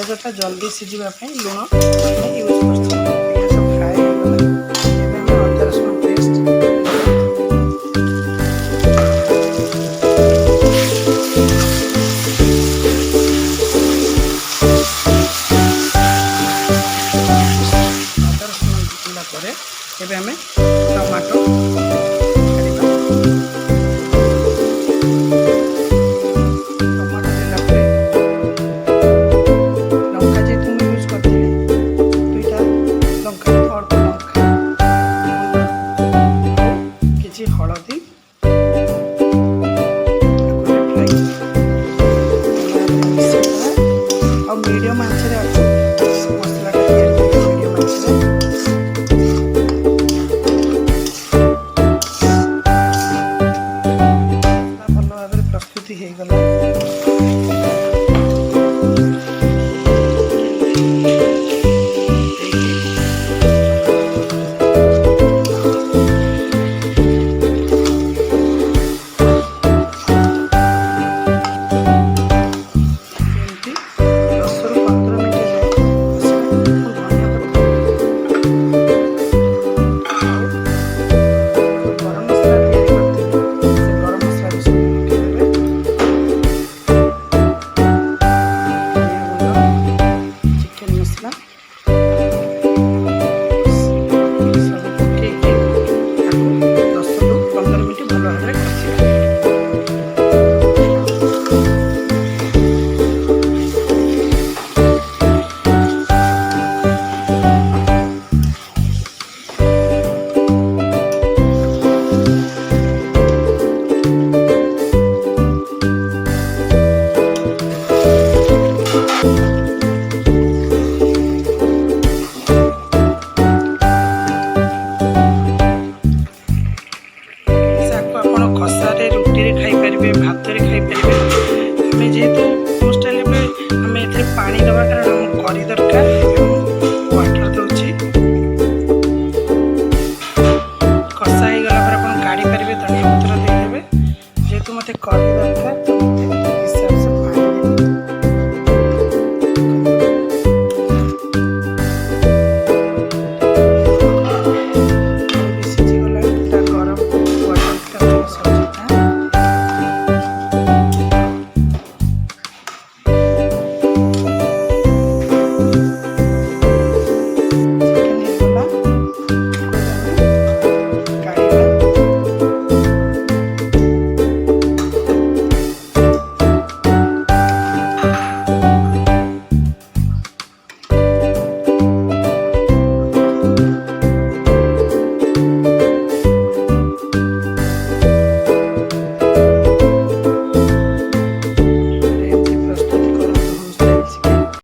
ପିଆजटा जल्दी सिझा लुण यूज कर पियाज फ्राए हो अदा रसुण पेस्ट अदा रसुण दिखला आम टमाटो हलदी मीडियम आंच मसला मीडियम आंच भल भाव प्रस्तुति हो गला। खसारे रुटी रे खाई पारे भात रे खाई पारे आम जेहेतु होम स्टाइल आम ए पानी दबा कारण करी दरकार वाटर दूसरी कषा हो गला काढ़ी पारे धनिया पत्र देदेवे जेहेतु मत करी दरकार।